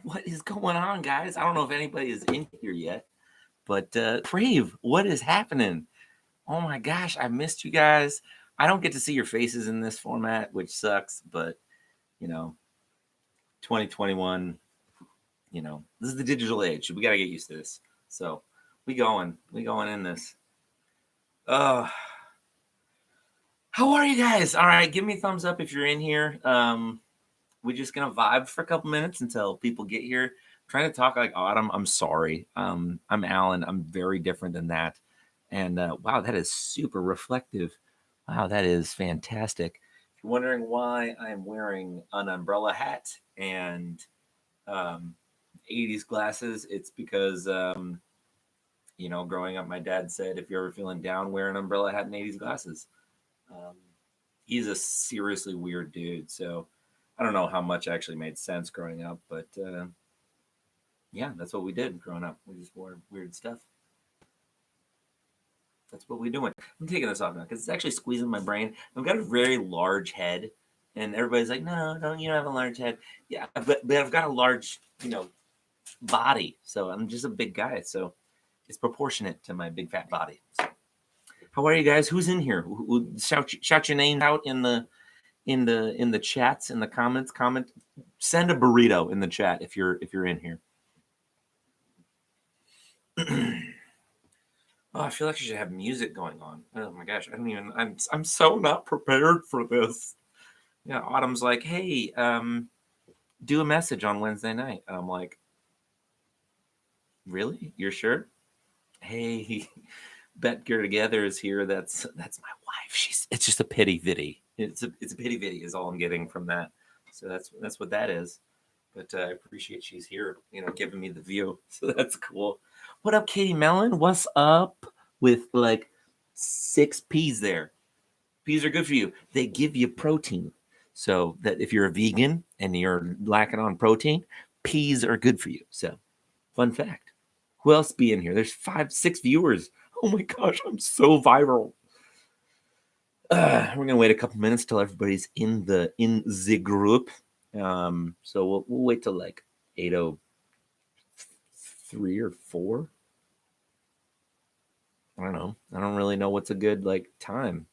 What is going on, guys? I don't know if anybody is in here yet, but Crave, what is happening? Oh my gosh, I missed you guys. I don't get to see your faces in this format, which sucks, but you know, 2021, this is the digital age. We got to get used to this. So we going in this. Uh, how are you guys? All right, give me a thumbs up if you're in here. We're just gonna vibe for a couple minutes until people get here. I'm trying to talk like Autumn. I'm sorry. I'm Alan. I'm very different than that. And wow, that is super reflective. Wow, that is fantastic. If you're wondering why I'm wearing an umbrella hat and um, 80s glasses, it's because growing up, my dad said if you're ever feeling down, wear an umbrella hat and 80s glasses. Um, he's a seriously weird dude, so I don't know how much actually made sense growing up, but yeah, that's what we did growing up. We just wore weird stuff. That's what we're doing. I'm taking this off now because it's actually squeezing my brain. I've got a very large head, and everybody's like, "No, no, you don't have a large head." Yeah, but I've got a large, body. So I'm just a big guy. So it's proportionate to my big fat body. So, how are you guys? Who's in here? Shout your name out in the chats, in the comments. Send a burrito in the chat if you're in here. Oh, I feel like I should have music going on. Oh my gosh, I don't even. I'm so not prepared for this. Yeah, Autumn's like, hey, do a message on Wednesday night. And I'm like, really? You're sure? Hey, Betger Together is here. That's my wife. It's just a pity viddy. It's a pity viddy is all I'm getting from that. So that's what that is. But I appreciate she's here, giving me the view. So that's cool. What up, Katie Mellon? What's up with like 6 peas there? Peas are good for you. They give you protein. So that if you're a vegan and you're lacking on protein, peas are good for you. So fun fact. Who else be in here? There's 5, 6 viewers. Oh my gosh, I'm so viral. We're gonna wait a couple minutes till everybody's in the group. So we'll wait till like 8:03 or 4. I don't know. I don't really know what's a good like time.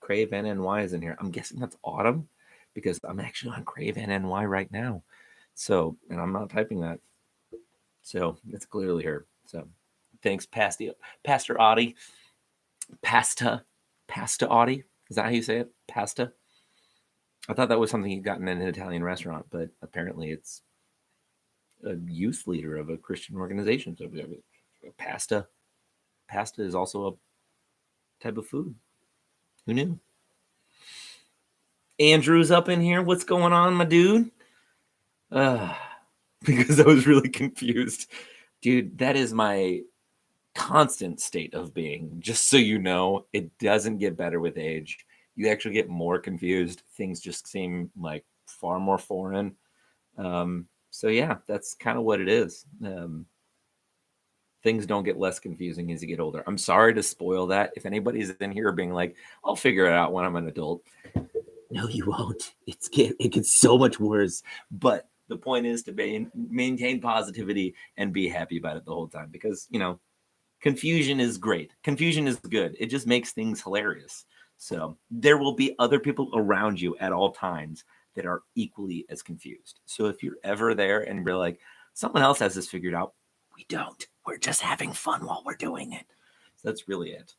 Crave NNY is in here. I'm guessing that's Autumn because I'm actually on Crave NNY right now. So, and I'm not typing that. So it's clearly her. So thanks, Pastor Audie. Pasta Audie. Is that how you say it? Pasta? I thought that was something you got in an Italian restaurant, but apparently it's a youth leader of a Christian organization. So pasta is also a type of food. Who knew? Andrew's up in here. What's going on, my dude? Because I was really confused. Dude, that is my constant state of being. Just so you know, it doesn't get better with age. You actually get more confused. Things just seem like far more foreign. So yeah, that's kind of what it is. Things don't get less confusing as you get older. I'm sorry to spoil that. If anybody's in here being like, I'll figure it out when I'm an adult. No, you won't. It gets so much worse. But the point is to maintain positivity and be happy about it the whole time because, confusion is great. Confusion is good. It just makes things hilarious. So there will be other people around you at all times that are equally as confused. So if you're ever there and you're like, someone else has this figured out, we don't. We're just having fun while we're doing it. So that's really it.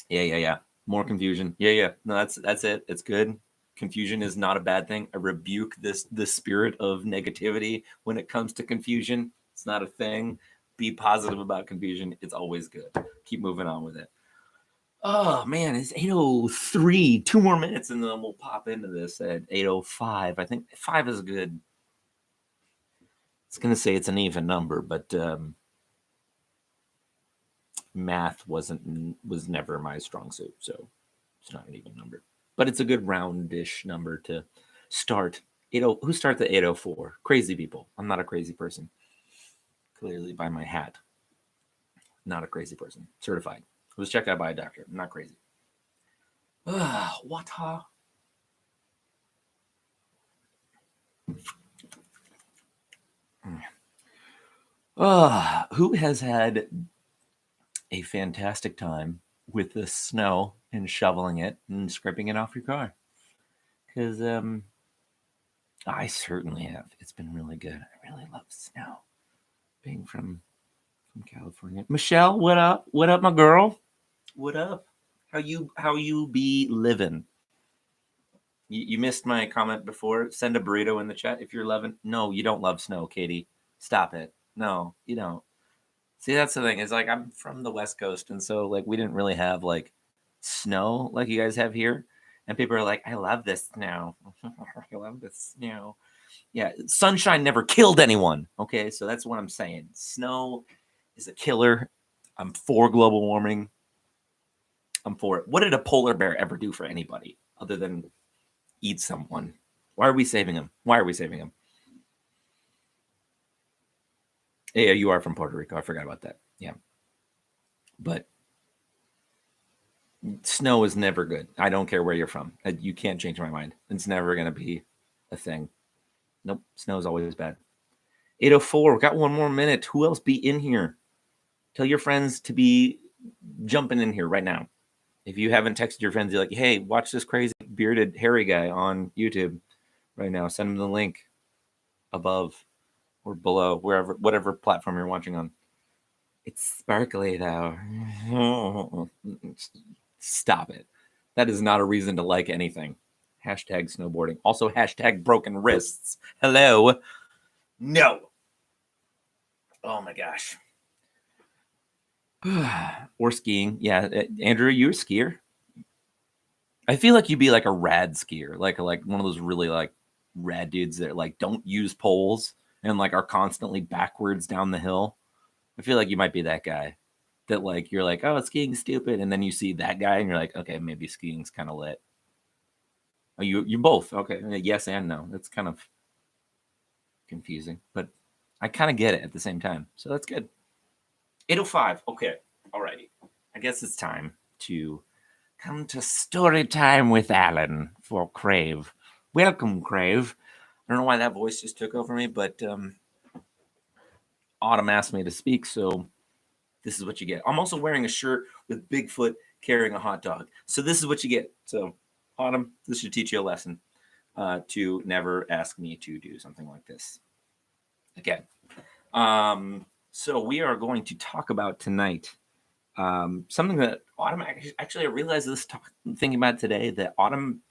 Yeah. More confusion. Yeah. No, that's it. It's good. Confusion is not a bad thing. I rebuke the spirit of negativity when it comes to confusion. It's not a thing. Be positive about confusion. It's always good. Keep moving on with it. Oh man, it's 8:03. 2 more minutes and then we'll pop into this at 8:05. I think 5 is good. It's gonna say it's an even number, but math was never my strong suit, so it's not an even number. But it's a good roundish number to start. Who starts at 8:04? Crazy people. I'm not a crazy person. Clearly by my hat. Not a crazy person. Certified. I was checked out by a doctor. I'm not crazy. What? Who has had a fantastic time with the snow and shoveling it and scraping it off your car? Because I certainly have. It's been really good. I really love snow. Being from California. Michelle, what up? What up, my girl? What up? How you be living? You missed my comment before. Send a burrito in the chat if you're loving. No, you don't love snow, Katie. Stop it. No, you don't. See, that's the thing. Is like I'm from the West Coast, and so like we didn't really have like snow like you guys have here. And people are like, I love this snow. I love this snow. Yeah, sunshine never killed anyone. Okay, so that's what I'm saying. Snow is a killer. I'm for global warming. I'm for it. What did a polar bear ever do for anybody other than eat someone? Why are we saving him? Why are we saving him? Yeah, you are from Puerto Rico. I forgot about that. Yeah. But snow is never good. I don't care where you're from. You can't change my mind. It's never going to be a thing. Nope. Snow is always bad. 8:04. Got one more minute. Who else be in here? Tell your friends to be jumping in here right now. If you haven't texted your friends, you're like, hey, watch this crazy bearded hairy guy on YouTube right now. Send them the link above or below, wherever, whatever platform you're watching on. It's sparkly though. Stop it. That is not a reason to like anything. Hashtag snowboarding. Also hashtag broken wrists. Hello. No. Oh my gosh. Or skiing. Yeah, Andrew, you a skier? I feel like you'd be like a rad skier, like one of those really like rad dudes that like don't use poles and like are constantly backwards down the hill. I feel like you might be that guy that like you're like, oh, skiing's stupid, and then you see that guy and you're like, okay, maybe skiing's kind of lit. Oh, you both okay? Yes and no. That's kind of confusing, but I kind of get it at the same time, so that's good. 8:05. Okay, alrighty. I guess it's time to come to story time with Alan for Crave. Welcome, Crave. I don't know why that voice just took over me, but Autumn asked me to speak, so this is what you get. I'm also wearing a shirt with Bigfoot carrying a hot dog. So this is what you get. So, Autumn, this should teach you a lesson to never ask me to do something like this again. So we are going to talk about tonight something that Autumn actually I realized this thinking about today that Autumn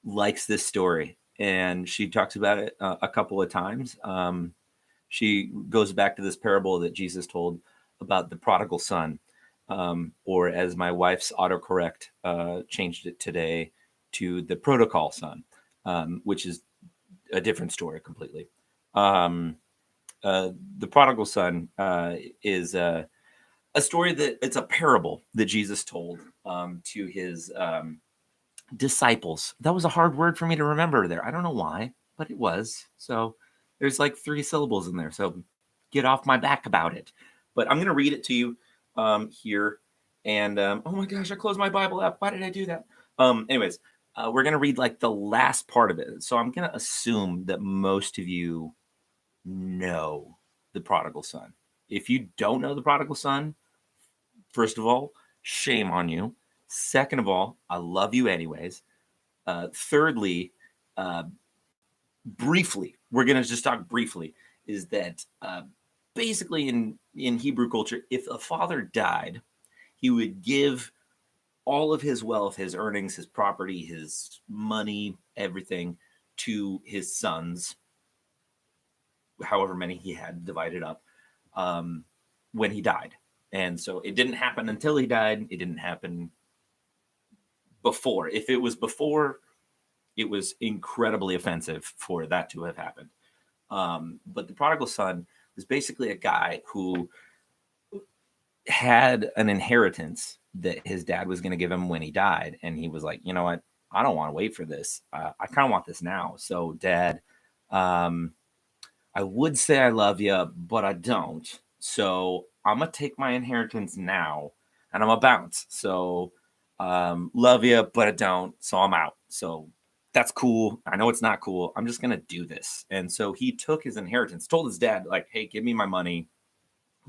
likes this story and she talks about it a couple of times. She goes back to this parable that Jesus told about the prodigal son, or as my wife's autocorrect changed it today to the protocol son, which is a different story completely. The prodigal son is a story that it's a parable that Jesus told to his disciples. That was a hard word for me to remember there. I don't know why, but it was. So there's like 3 syllables in there. So get off my back about it. But I'm going to read it to you here. And oh my gosh, I closed my Bible app. Why did I do that? Anyways, we're going to read like the last part of it. So I'm going to assume that most of you know the prodigal son. If you don't know the prodigal son, first of all, shame on you. Second of all, I love you anyways. Thirdly, briefly, we're going to just talk briefly, is that basically in Hebrew culture, if a father died, he would give all of his wealth, his earnings, his property, his money, everything to his sons, however many he had divided up, when he died. And so it didn't happen until he died. It didn't happen before. If it was before, it was incredibly offensive for that to have happened. But the prodigal son was basically a guy who had an inheritance that his dad was going to give him when he died. And he was like, you know what? I don't want to wait for this. I kind of want this now. So, Dad, I would say I love you, but I don't. So I'm going to take my inheritance now and I'm going to bounce. So love you, but I don't. So I'm out. So that's cool. I know it's not cool. I'm just going to do this. And so he took his inheritance, told his dad, like, hey, give me my money.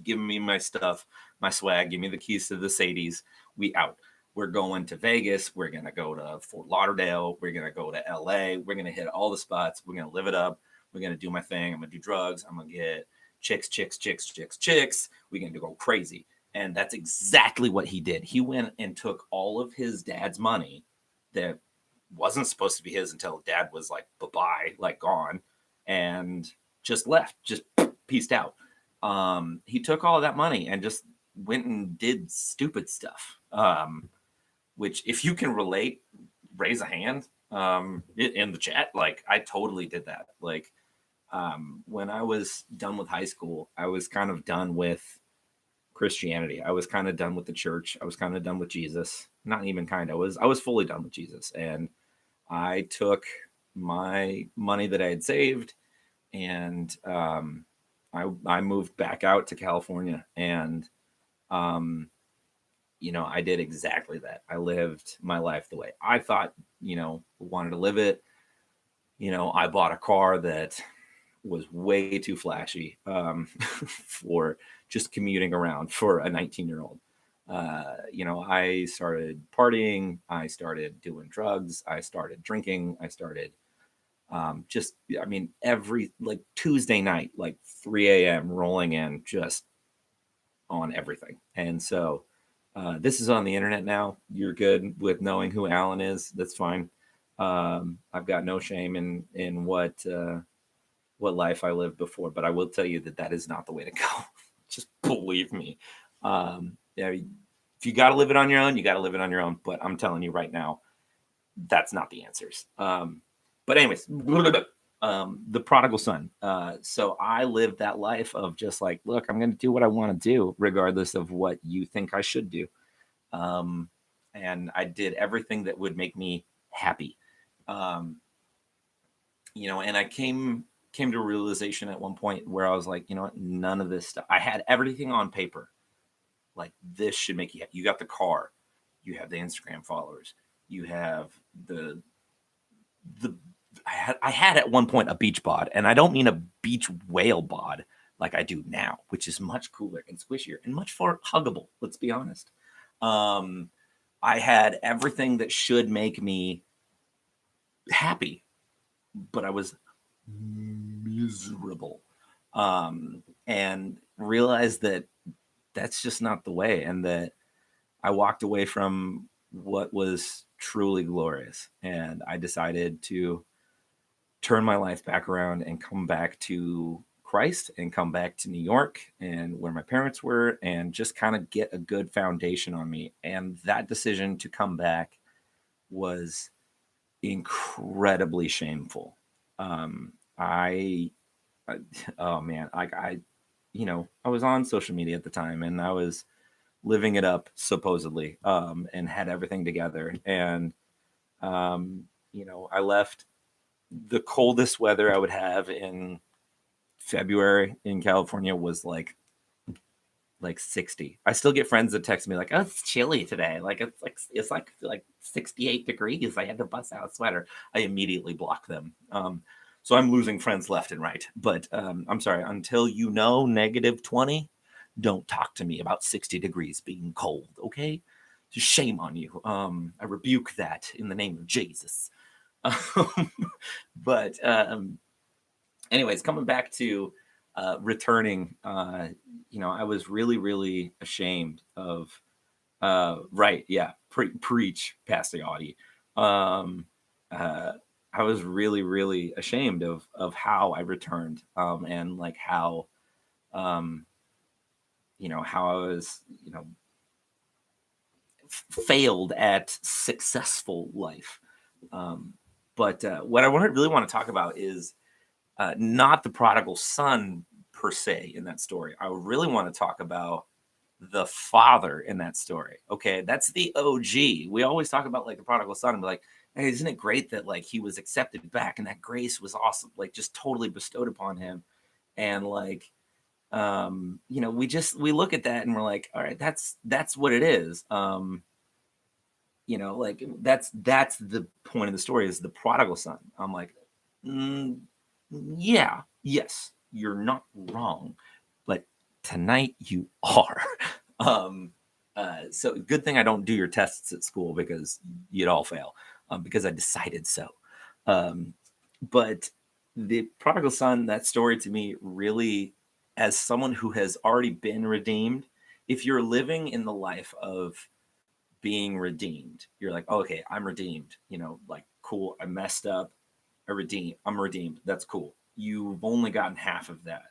giving me my stuff, my swag, give me the keys to the Sadies. We out. We're going to Vegas. We're going to go to Fort Lauderdale. We're going to go to LA. We're going to hit all the spots. We're going to live it up. We're going to do my thing. I'm going to do drugs. I'm going to get chicks, chicks, chicks, chicks, chicks. We're going to go crazy. And that's exactly what he did. He went and took all of his dad's money that wasn't supposed to be his until dad was like, bye-bye, like gone, and just left, just peaced out. He took all of that money and just went and did stupid stuff. Which if you can relate, raise a hand in the chat. Like I totally did that. Like when I was done with high school, I was kind of done with Christianity. I was kind of done with the church. I was kind of done with Jesus. Not even kind. I was fully done with Jesus. And I took my money that I had saved and I moved back out to California and I did exactly that. I lived my life the way I thought, wanted to live it. I bought a car that was way too flashy for just commuting around for a 19-year-old. I started partying. I started doing drugs. I started drinking. I started every like Tuesday night, like 3 a.m. rolling in just on everything. And so this is on the internet now. You're good with knowing who Alan is. That's fine. I've got no shame in what life I lived before, but I will tell you that is not the way to go. Just believe me. If you got to live it on your own, you got to live it on your own. But I'm telling you right now, that's not the answers. But anyways, the prodigal son. So I lived that life of just like, look, I'm going to do what I want to do, regardless of what you think I should do. And I did everything that would make me happy. And I came to a realization at one point where I was like, you know what, none of this stuff. I had everything on paper. Like this should make you happy. You got the car, you have the Instagram followers, you have I had at one point a beach bod, and I don't mean a beach whale bod like I do now, which is much cooler and squishier and much more huggable. Let's be honest. I had everything that should make me happy, but I was miserable, and realized that that's just not the way, and that I walked away from what was truly glorious, and I decided to turn my life back around and come back to Christ and come back to New York and where my parents were and just kind of get a good foundation on me. And that decision to come back was incredibly shameful. Oh man, I was on social media at the time and I was living it up supposedly, and had everything together. And, I left the coldest weather I would have in February in California was like 60. I still get friends that text me like, "Oh, it's chilly today. Like it's like 68 degrees. I had to bust out a sweater." I immediately block them. So I'm losing friends left and right. But I'm sorry. Until -20, don't talk to me about 60 degrees being cold. Okay, just shame on you. I rebuke that in the name of Jesus. But anyways, coming back to returning, I was really, really ashamed of, right. Yeah. Preach, Pastor Audie. I was really, really ashamed of how I returned, and like how, how I was, failed at successful life. But what I really want to talk about is not the prodigal son per se in that story. I really want to talk about the father in that story. Okay, that's the OG. We always talk about like the prodigal son and be like, hey, isn't it great that like he was accepted back and that grace was awesome, like just totally bestowed upon him. And like, we look at that and we're like, all right, that's what it is. Like that's the point of the story is the prodigal son. I'm like, yeah, yes, you're not wrong, but tonight you are. So good thing I don't do your tests at school because you'd all fail, because I decided so. Um, but the prodigal son, that story to me really, as someone who has already been redeemed, if you're living in the life of being redeemed, you're like, oh, okay, I'm redeemed, like, cool, I messed up, I'm redeemed, that's cool. You've only gotten half of that,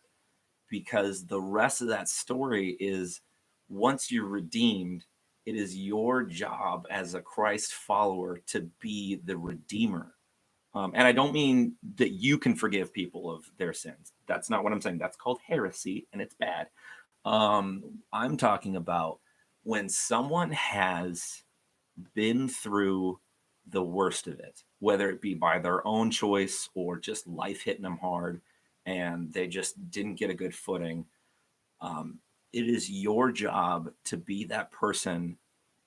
because the rest of that story is, once you're redeemed, it is your job as a Christ follower to be the redeemer. And I don't mean that you can forgive people of their sins. That's not what I'm saying. That's called heresy, and it's bad. I'm talking about when someone has been through the worst of it, whether it be by their own choice or just life hitting them hard and they just didn't get a good footing. Um, it is your job to be that person.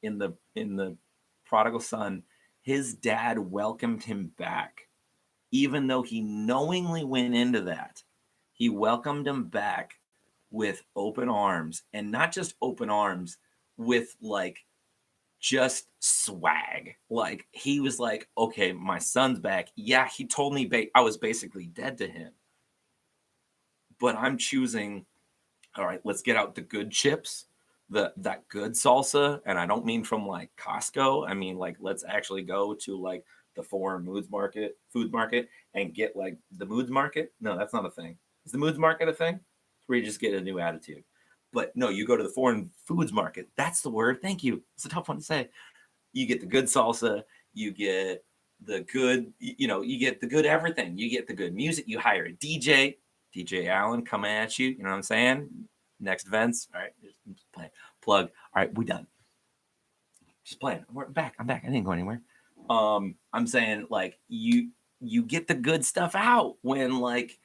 In the prodigal son, his dad welcomed him back, even though he knowingly went into that. He welcomed him back with open arms, and not just open arms, with like just swag. Like, he was like, okay, my son's back. Yeah, he told me I was basically dead to him, but I'm choosing, all right, let's get out the good chips, that good salsa. And I don't mean from like Costco. I mean, like, let's actually go to like the foreign food market, and get like the moods market. No, that's not a thing. Is the moods market a thing? It's where you just get a new attitude. But no, you go to the foreign foods market. That's the word. Thank you. It's a tough one to say. You get the good salsa. You get the good, you get the good everything. You get the good music. You hire a DJ Allen coming at you. You know what I'm saying? Next events. All right, just play. Plug. All right, we done. Just playing. We're back. I'm back. I didn't go anywhere. I'm saying, like, you get the good stuff out when, like,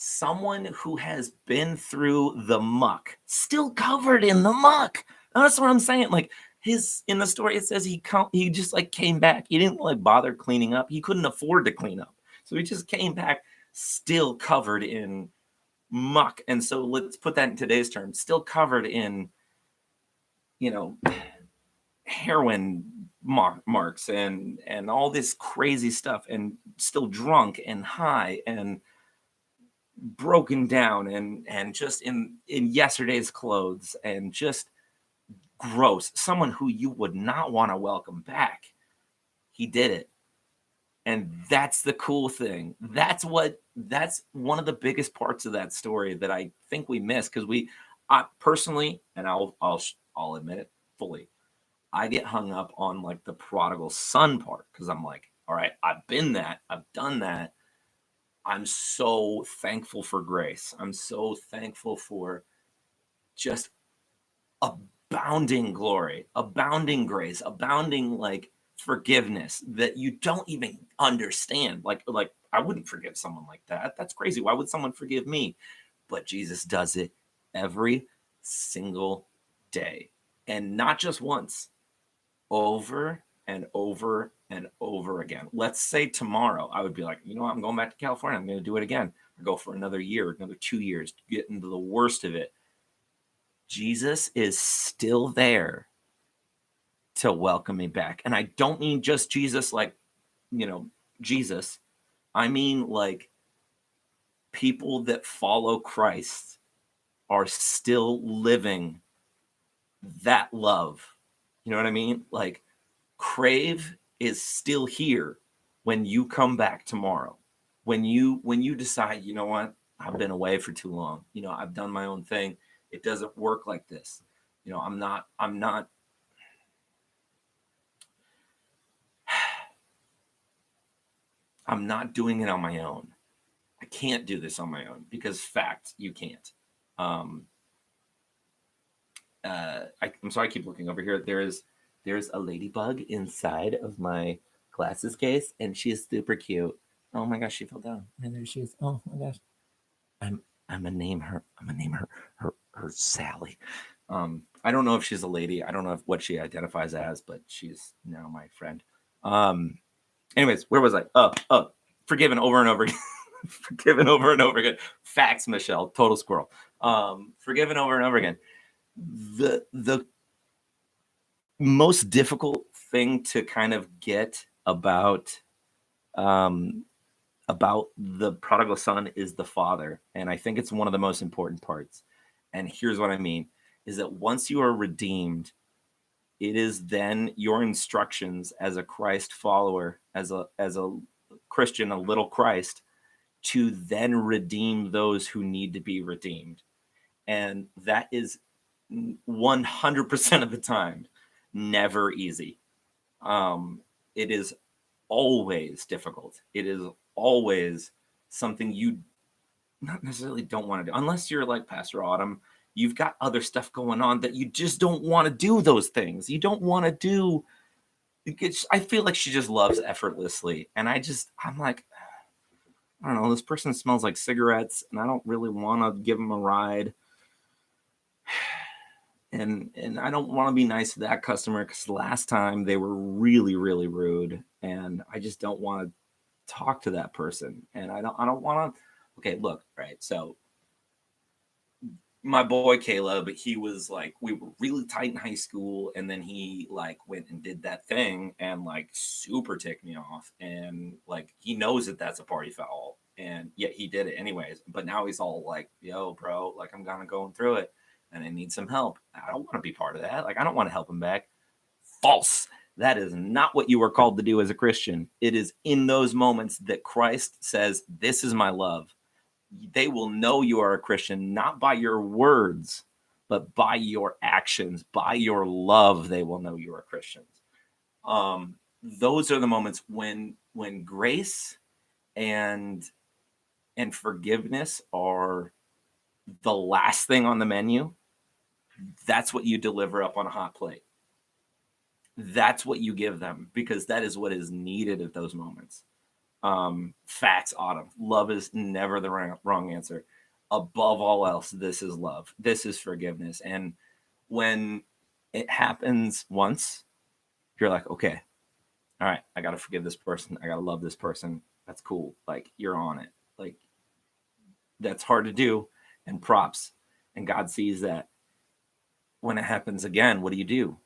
someone who has been through the muck, still covered in the muck. That's what I'm saying. Like, in the story, it says he just like came back. He didn't like bother cleaning up. He couldn't afford to clean up, so he just came back still covered in muck. And so let's put that in today's terms, still covered in, heroin marks and all this crazy stuff, and still drunk and high and broken down and just in yesterday's clothes, and just gross. Someone who you would not want to welcome back. He did it. And that's the cool thing. That's one of the biggest parts of that story that I think we miss, because I personally, and I'll admit it fully, I get hung up on like the prodigal son part, because I'm like, all right, I've been that, I've done that. I'm so thankful for grace. I'm so thankful for just abounding glory, abounding grace, abounding like forgiveness that you don't even understand. Like I wouldn't forgive someone like that. That's crazy. Why would someone forgive me? But Jesus does it every single day, and not just once, over and over and over again. Let's say tomorrow I would be like, you know what, I'm going back to California. I'm going to do it again. I go for another year, another 2 years, get into the worst of it. Jesus is still there to welcome me back. And I don't mean just Jesus, like, Jesus. I mean, like, people that follow Christ are still living that love. You know what I mean? Like, CRAVE is still here when you come back tomorrow. When you decide, you know what, I've been away for too long. I've done my own thing. It doesn't work like this. I'm not doing it on my own. I can't do this on my own, because fact, you can't. I'm sorry, I keep looking over here. There's a ladybug inside of my glasses case, and she is super cute. Oh my gosh, she fell down. And there she is. Oh my gosh. I'm gonna name her her Sally. I don't know if she's a lady. I don't know what she identifies as, but she's now my friend. Anyways, where was I? Oh, forgiven over and over again. Forgiven over and over again. Facts, Michelle. Total squirrel. Forgiven over and over again. The most difficult thing to kind of get um, about the prodigal son is the father, and I think it's one of the most important parts. And here's what I mean: is that once you are redeemed, it is then your instructions as a Christ follower, as a Christian, a little Christ, to then redeem those who need to be redeemed. And that is 100% of the time never easy. It is always difficult. It is always something you not necessarily don't want to do, unless you're like Pastor Autumn. You've got other stuff going on that you just don't want to do those things. You don't want to do. I feel like she just loves effortlessly, and I'm like, I don't know. This person smells like cigarettes, and I don't really want to give them a ride. And I don't want to be nice to that customer because last time they were really, really rude, and I just don't want to talk to that person. And I don't want to. Okay, look, right. So my boy Caleb, he was like, we were really tight in high school, and then he like went and did that thing and like super ticked me off, and like he knows that that's a party foul, and yet he did it anyways. But now he's all like, yo, bro, like I'm kind of going through it and I need some help. I don't want to be part of that. Like I don't want to help him back. False. That is not what you are called to do as a Christian. It is in those moments that Christ says, this is my love. They will know you are a Christian, not by your words, but by your actions, by your love. They will know you are Christians. Those are the moments when grace and forgiveness are the last thing on the menu. That's what you deliver up on a hot plate. That's what you give them, because that is what is needed at those moments. Facts, Autumn. Love is never the wrong answer. Above all else, this is love. This is forgiveness. And when it happens once, you're like, okay, all right, I got to forgive this person. I got to love this person. That's cool. Like, you're on it. Like, that's hard to do. And props. And God sees that. When it happens again, what do?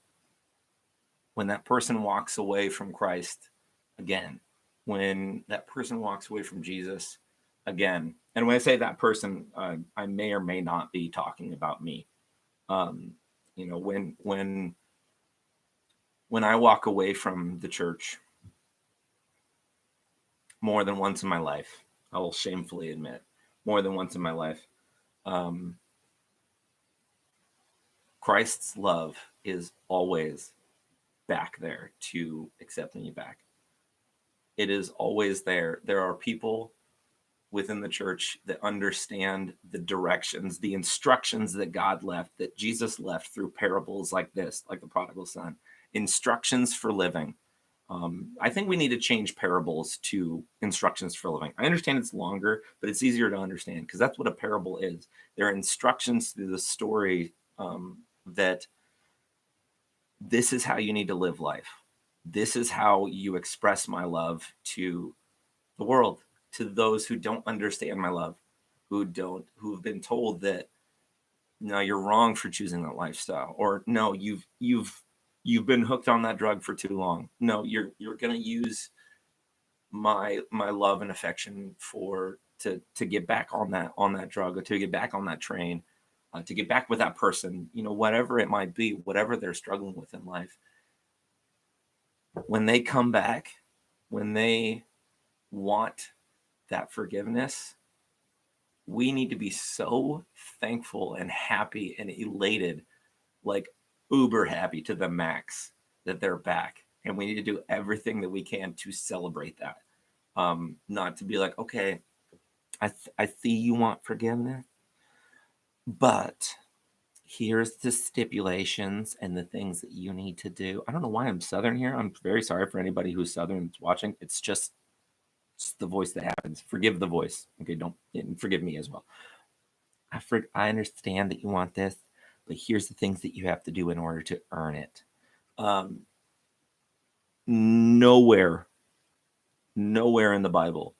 When that person walks away from Christ again, when that person walks away from Jesus again, and when I say that person, I may or may not be talking about me. When I walk away from the church more than once in my life, I will shamefully admit, more than once in my life, Christ's love is always back there to accept me back. It is always there. There are people within the church that understand the directions, the instructions that God left, that Jesus left through parables like this, like the prodigal son, instructions for living. I think we need to change parables to instructions for living. I understand it's longer, but it's easier to understand because that's what a parable is. There are instructions through the story that this is how you need to live life. This is how you express my love to the world, to those who don't understand my love, who've been told that no, you're wrong for choosing that lifestyle, or no, you've been hooked on that drug for too long. No, you're going to use my love and affection to get back on that drug, or to get back on that train, to get back with that person, whatever it might be, whatever they're struggling with in life. When they come back, when they want that forgiveness, we need to be so thankful and happy and elated, like uber happy to the max that they're back. And we need to do everything that we can to celebrate that. Not to be like, okay, I see you want forgiveness, but here's the stipulations and the things that you need to do. I don't know why I'm Southern here. I'm very sorry for anybody who's Southern that's watching. It's just the voice that happens. Forgive the voice. Okay, don't, and forgive me as well. I understand that you want this, but here's the things that you have to do in order to earn it. Nowhere in the Bible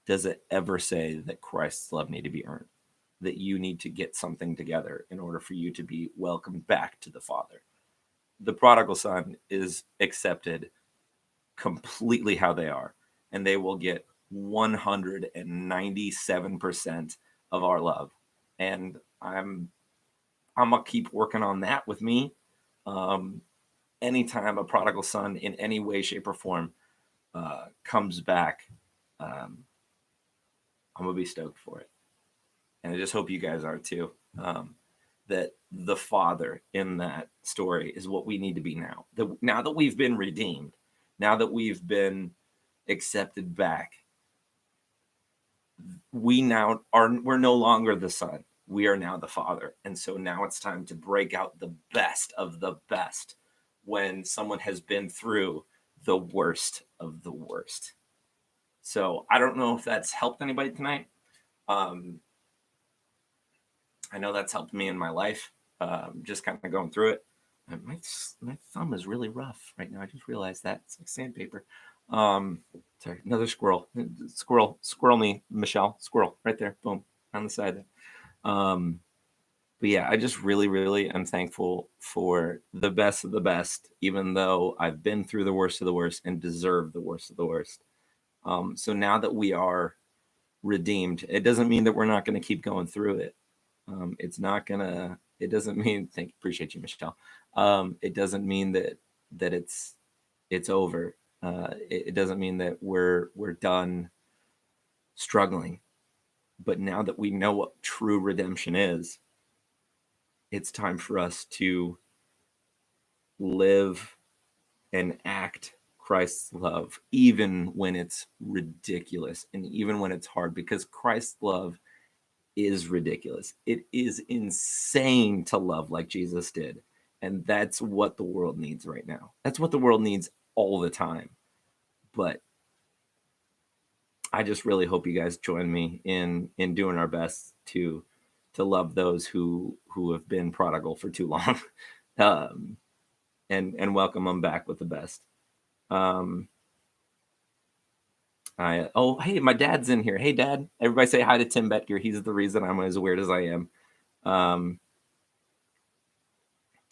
does it ever say that Christ's love need to be earned, that you need to get something together in order for you to be welcomed back to the Father. The prodigal son is accepted completely how they are, and they will get 197% of our love. And I'm gonna keep working on that with me. Anytime a prodigal son in any way, shape, or form comes back, I'm gonna be stoked for it, and I just hope you guys are too. That the Father in that story is what we need to be now. Now that we've been redeemed, now that we've been accepted back, we're no longer the son. We are now the Father. And so now it's time to break out the best of the best when someone has been through the worst of the worst. So I don't know if that's helped anybody tonight. I know that's helped me in my life, just kind of going through it. My thumb is really rough right now. I just realized that. It's like sandpaper. Sorry, another squirrel. Squirrel me, Michelle. Squirrel right there. Boom, on the side there. But yeah, I just really, really am thankful for the best of the best, even though I've been through the worst of the worst and deserve the worst of the worst. So now that we are redeemed, it doesn't mean that we're not going to keep going through it. It doesn't mean, appreciate you, Michelle. It doesn't mean that it's over. It doesn't mean that we're done struggling. But now that we know what true redemption is, it's time for us to live and act Christ's love, even when it's ridiculous and even when it's hard, because Christ's love is ridiculous. It is insane to love like Jesus did. And that's what the world needs right now. That's what the world needs all the time. But I just really hope you guys join me in doing our best to love those who have been prodigal for too long, and welcome them back with the best. Hey, my dad's in here. Hey, Dad. Everybody say hi to Tim Betker. He's the reason I'm as weird as I am.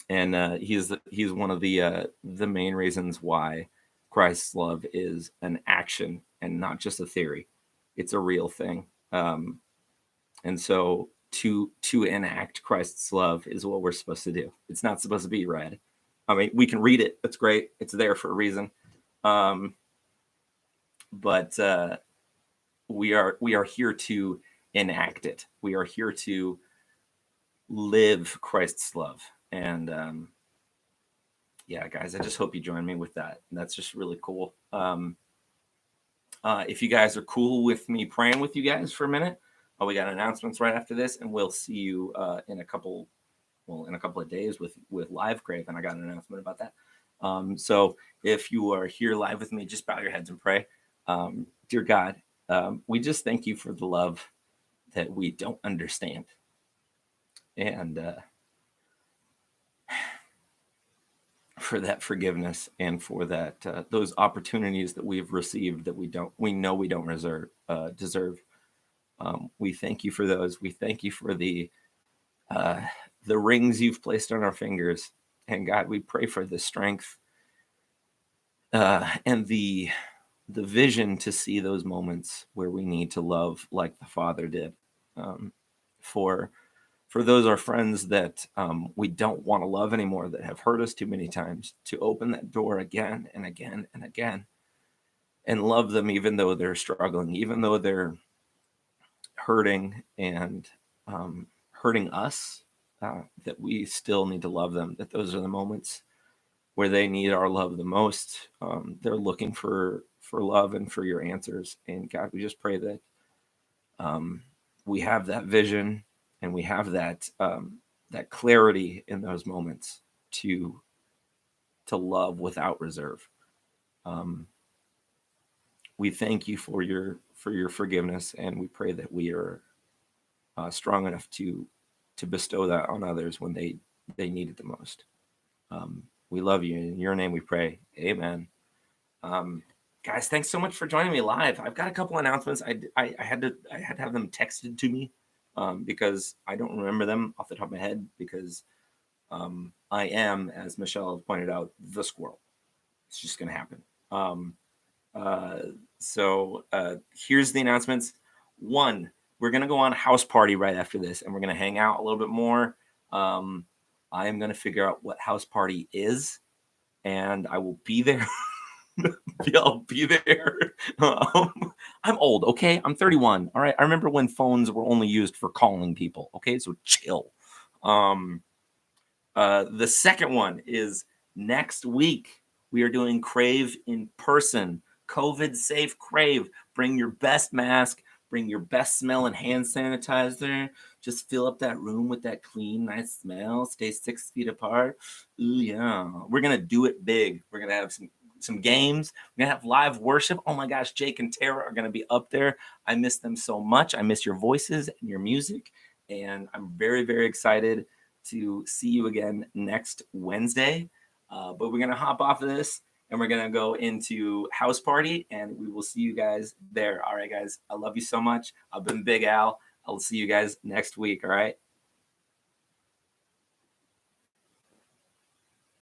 And he's one of the main reasons why Christ's love is an action and not just a theory. It's a real thing. And so to enact Christ's love is what we're supposed to do. It's not supposed to be read. I mean, we can read it. That's great. It's there for a reason. But we are here to enact it. We are here to live Christ's love. And yeah, guys, I just hope you join me with that. That's just really cool. If you guys are cool with me praying with you guys for a minute, we got announcements right after this, and we'll see you in a couple of days with live CRAVE, and I got an announcement about that. So if you are here live with me, just bow your heads and pray. Dear God, we just thank you for the love that we don't understand, and for that forgiveness, and for that those opportunities that we've received that we know we don't deserve. We thank you for those. We thank you for the rings you've placed on our fingers, and God, we pray for the strength and the vision to see those moments where we need to love like the Father did. For those our friends that we don't want to love anymore, that have hurt us too many times, to open that door again and again and again, and love them even though they're struggling, even though they're hurting and hurting us, that we still need to love them, that those are the moments where they need our love the most. They're looking for love and for your answers. And God, we just pray that we have that vision, and we have that clarity in those moments to love without reserve. We thank you for your forgiveness, and we pray that we are strong enough to bestow that on others when they need it the most. We love you. In your name we pray. Amen. Guys, thanks so much for joining me live. I've got a couple announcements. I had to have them texted to me because I don't remember them off the top of my head because I am, as Michelle pointed out, the squirrel. It's just going to happen. Uh, so here's the announcements. One, we're going to go on a house party right after this, and we're going to hang out a little bit more. I am going to figure out what house party is, and I will be there. I'll be there. I'm old, okay? I'm 31. All right. I remember when phones were only used for calling people. Okay, so chill. The second one is next week. We are doing Crave in person. COVID safe Crave. Bring your best mask. Bring your best smell and hand sanitizer. Just fill up that room with that clean, nice smell. Stay 6 feet apart. Ooh, yeah. We're gonna do it big. We're gonna have some games. We're gonna have live worship. Oh my gosh, Jake and Tara are gonna be up there. I miss them so much. I miss your voices and your music, and I'm very, very excited to see you again next Wednesday. But we're gonna hop off of this and we're gonna go into house party, and we will see you guys there. All right, guys. I love you so much. I've been Big Al. I'll see you guys next week. All right.